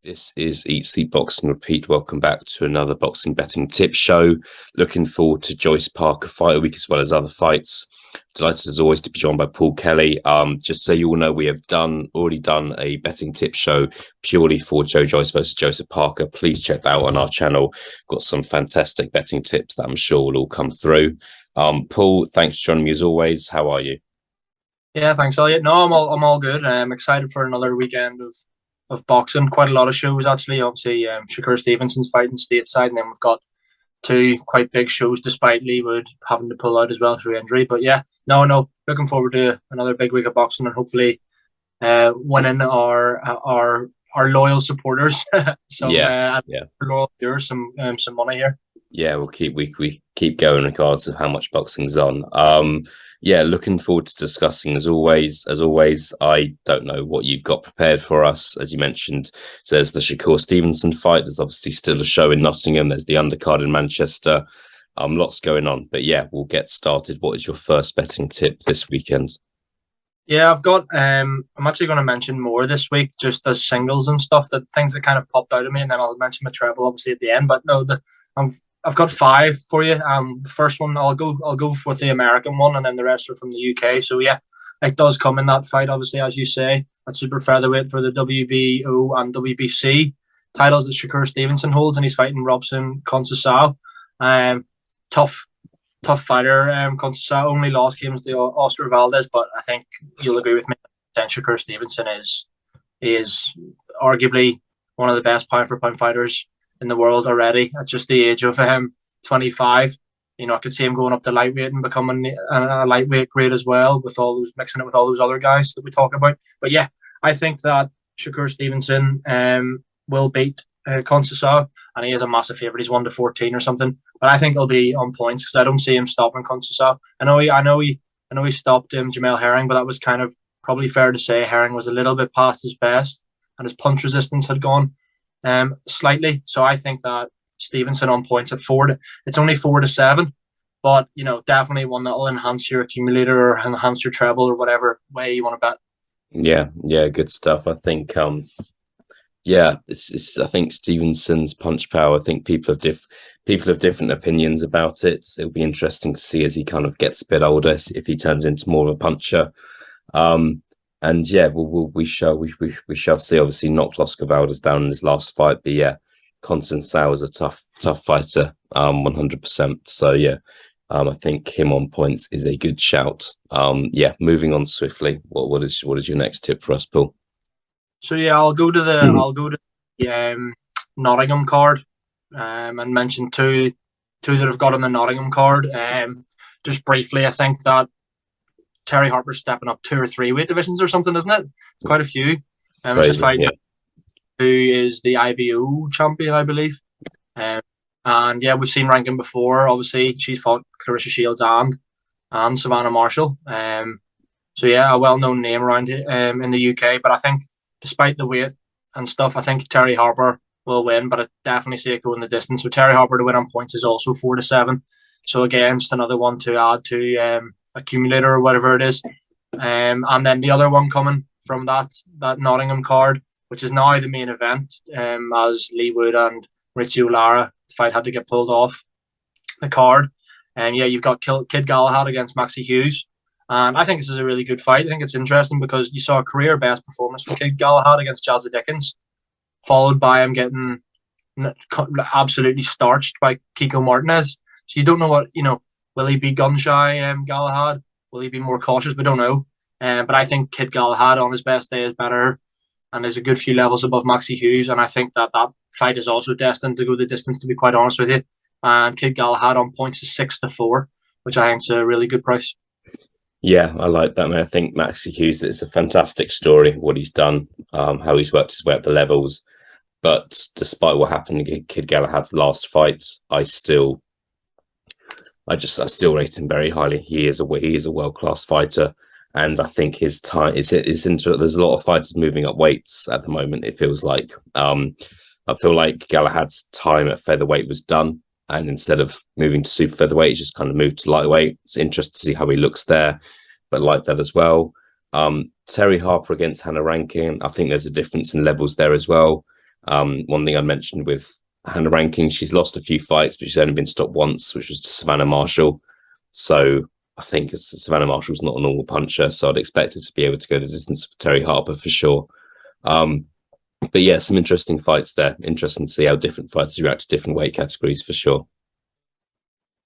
This is Eat, Sleep, Boxing, Repeat. Welcome back to another boxing betting tip show. Looking forward to Joyce Parker Fight Week as well as other fights. Delighted as always to be joined by Paul Kelly. Just so you all know, we have already done a betting tip show purely for Joe Joyce versus Joseph Parker. Please check that out on our channel. Got some fantastic betting tips that I'm sure will all come through. Paul, thanks for joining me as always. How are you? Yeah, thanks, Eliot. No, I'm all good. I'm excited for another weekend of boxing. Quite a lot of shows actually. Obviously, Shakur Stevenson's fighting stateside, and then we've got two quite big shows despite Leewood having to pull out as well through injury. But yeah, no, looking forward to another big week of boxing and hopefully winning our loyal supporters loyal viewers some money here. Yeah, we keep going regardless of how much boxing's on. Looking forward to discussing as always. As always, I don't know what you've got prepared for us. As you mentioned, so there's the Shakur Stevenson fight. There's obviously still a show in Nottingham. There's the Undercard in Manchester. Lots going on. But yeah, we'll get started. What is your first betting tip this weekend? Yeah, I've got. I'm actually going to mention more this week, just as singles and stuff. That things that kind of popped out of me, and then I'll mention my treble obviously at the end. But no, I've got five for you. The first one I'll go with the American one, and then the rest are from the UK. So yeah, it does come in that fight, obviously, as you say, at super featherweight for the WBO and WBC titles that Shakur Stevenson holds, and he's fighting Robson Conceição. Tough fighter. Conceição only lost games to Oscar Valdez, but I think you'll agree with me. Shakur Stevenson is arguably one of the best pound for pound fighters in the world already at just the age of 25. You know, I could see him going up to lightweight and becoming a lightweight grade as well, with all those mixing it with all those other guys that we talk about. But yeah, I think that Shakur Stevenson will beat Conceição, and he is a massive favourite. He's 1-14 or something, but I think he'll be on points because I don't see him stopping Conceição. I know he stopped Jamel Herring, but that was kind of probably fair to say. Herring was a little bit past his best, and his punch resistance had gone slightly. So I think that Stevenson on points at it's only 4-7, but you know, definitely one that will enhance your accumulator or enhance your treble or whatever way you want to bet. Yeah, good stuff. I think I think Stevenson's punch power. I think people have different opinions about it. It'll be interesting to see as he kind of gets a bit older if he turns into more of a puncher. And yeah, we shall see. Obviously, knocked Oscar Valdez down in his last fight, but yeah, Conceição is a tough fighter, 100%. So yeah, I think him on points is a good shout. Moving on swiftly. What is your next tip for us, Paul? So yeah, I'll go to the Nottingham card, and mention two that I've got on the Nottingham card. Just briefly, I think that Terry Harper's stepping up 2 or 3 weight divisions or something, isn't it? It's quite a few. It's a fight who is the IBO champion, I believe. And yeah, we've seen Rankin before. Obviously, she's fought Clarissa Shields and Savannah Marshall. So yeah, a well-known name around in the UK. But I think, despite the weight and stuff, I think Terry Harper will win. But I definitely see it going the distance. So Terry Harper to win on points is also 4-7. So again, just another one to add to accumulator or whatever it is. And then the other one coming from that Nottingham card, which is now the main event, as Leewood and Richie O'Lara, the fight had to get pulled off the card. And yeah, you've got Kid Galahad against Maxie Hughes. And I think this is a really good fight. I think it's interesting because you saw a career best performance from Kid Galahad against Jazza Dickens, followed by him getting absolutely starched by Kiko Martinez. So you don't know what, will he be gun shy, Galahad? Will he be more cautious? We don't know. But I think Kid Galahad on his best day is better and is a good few levels above Maxie Hughes. And I think that fight is also destined to go the distance, to be quite honest with you. And Kid Galahad on points is 6-4, which I think is a really good price. Yeah, I like that, man. I think Maxie Hughes, it's a fantastic story, what he's done, how he's worked his way up the levels. But despite what happened in Kid Galahad's last fight, I still rate him very highly. He is a world-class fighter, and I think his time is into. There's a lot of fighters moving up weights at the moment. It feels like I feel like Galahad's time at featherweight was done, and instead of moving to super featherweight, he's just kind of moved to lightweight. It's interesting to see how he looks there, but like that as well. Terry Harper against Hannah Rankin, I think there's a difference in levels there as well. One thing I mentioned with Hannah Rankin, she's lost a few fights, but she's only been stopped once, which was to Savannah Marshall. So I think Savannah Marshall's not a normal puncher, so I'd expect her to be able to go the distance for Terry Harper for sure. But yeah, some interesting fights there. Interesting to see how different fighters react to different weight categories for sure.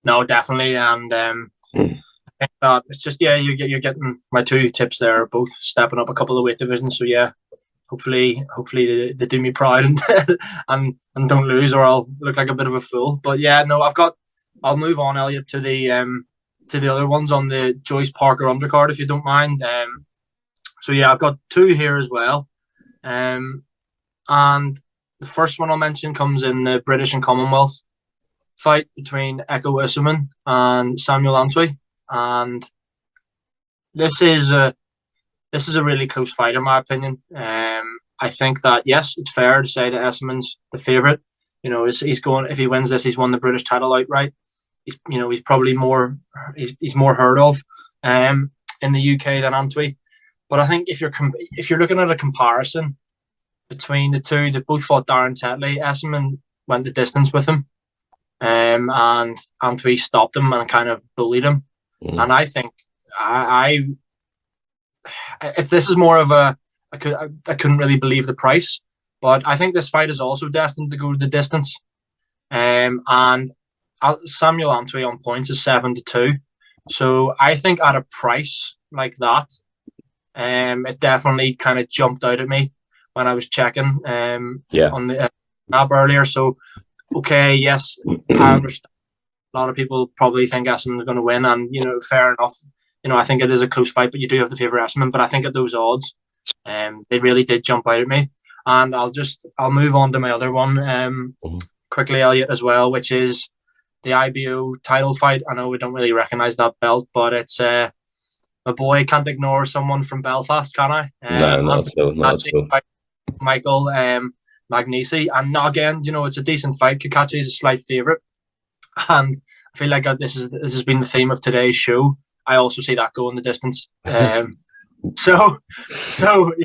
No, definitely, and I think that it's just you're getting my two tips there, both stepping up a couple of weight divisions. So yeah, hopefully they do me proud and don't lose, or I'll look like a bit of a fool. But yeah, no, I'll move on, Eliot, to the other ones on the Joyce Parker undercard, if you don't mind. So yeah, I've got two here as well. And the first one I'll mention comes in the British and Commonwealth fight between Essuman and Samuel Antwi, and this is a really close fight in my opinion. I think that yes, it's fair to say that Essuman's the favourite. You know, he's going, if he wins this, he's won the British title outright. He's probably more heard of in the UK than Antwi. But I think if you're looking at a comparison between the two, they've both fought Darren Tetley. Essuman went the distance with him, and Antwi stopped him and kind of bullied him. And I think this is more of I couldn't really believe the price, but I think this fight is also destined to go the distance. And Samuel Antwi on points is 7-2, so I think at a price like that, it definitely kind of jumped out at me when I was checking on the app earlier. So okay, yes, I understand. A lot of people probably think Essuman is going to win, and fair enough. I think it is a close fight, but you do have to favour Essuman. But I think at those odds, they really did jump out at me. And I'll move on to my other one quickly, Eliot, as well, which is the IBO title fight. I know we don't really recognise that belt, but it's my boy. Can't ignore someone from Belfast, can I? No, not at all. Michael Magnesi, and again, it's a decent fight. Kakachi is a slight favourite, and I feel like this has been the theme of today's show. I also see that going the distance. So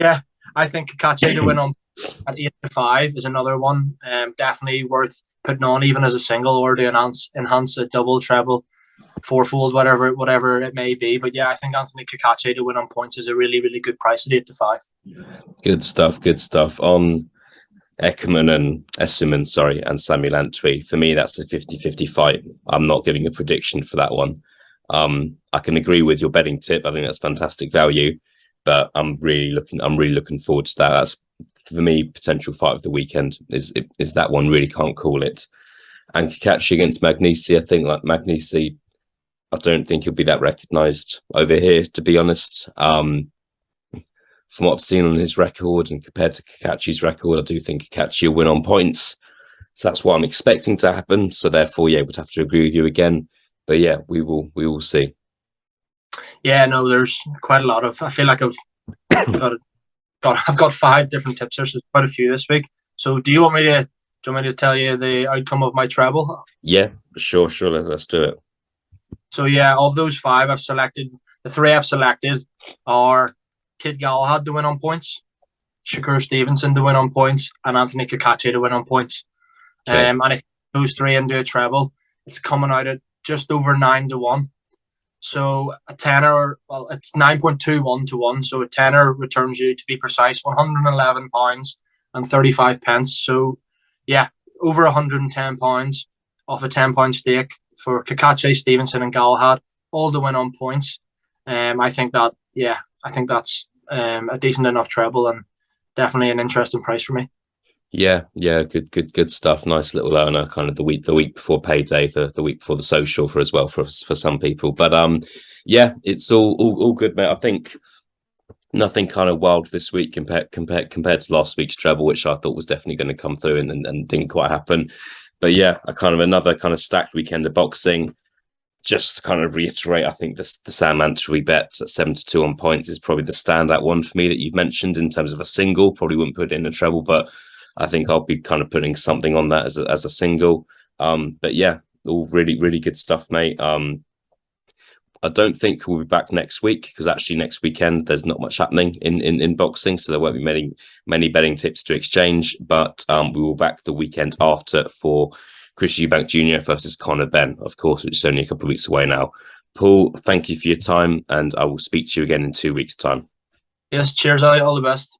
yeah, I think Kakachi to win on at 8-5 is another one. Definitely worth putting on, even as a single, or to enhance a double, treble, fourfold, whatever it may be. But yeah, I think Anthony Kakachi to win on points is a really, really good price at 8-5. Good stuff. On Essuman and Samuel Antwi, for me, that's a 50-50 fight. I'm not giving a prediction for that one. I can agree with your betting tip. I think that's fantastic value, but I'm really looking forward to that. That's, for me, potential fight of the weekend is that one. Really can't call it. And Kakachi against Magnesi, I think Magnesi, I don't think he'll be that recognised over here, to be honest. From what I've seen on his record and compared to Kakachi's record, I do think Kakachi will win on points. So that's what I'm expecting to happen. So therefore, yeah, we'd have to agree with you again. But yeah, we will see. Yeah, no, there's quite a lot of. I feel like I've got 5 different tips here, so there's quite a few this week. So do you want me to tell you the outcome of my treble? Yeah, sure. Let's do it. So yeah, of those 5, the 3 I've selected are Kid Galahad to win on points, Shakur Stevenson to win on points, and Anthony Kakachi to win on points. Okay. And if those 3 into a treble, it's coming out at just over 9-1. So a tenner, well, it's 9.21 to 1. So a tenner returns you, to be precise, £111 and 35 pence. So yeah, over £110 off a £10 stake for Kakachi, Stevenson, and Galahad, all to win on points. I think that's a decent enough treble and definitely an interesting price for me. Yeah, good stuff. Nice little earner, kind of the week before payday, the week before the social for some people. But yeah, it's all good, mate. I think nothing kind of wild this week compared to last week's treble, which I thought was definitely going to come through and didn't quite happen. But yeah, another kind of stacked weekend of boxing. Just to kind of reiterate, I think the Sam Antwi bet at 7-2 on points is probably the standout one for me that you've mentioned in terms of a single. Probably wouldn't put it in a treble, but I think I'll be kind of putting something on that as a single. But yeah, all really, really good stuff, mate. I don't think we'll be back next week because actually next weekend there's not much happening in boxing, so there won't be many betting tips to exchange. But we will back the weekend after for Chris Eubank Jr. versus Conor Benn, of course, which is only a couple of weeks away now. Paul, thank you for your time, and I will speak to you again in 2 weeks' time. Yes, cheers, Ali. All the best.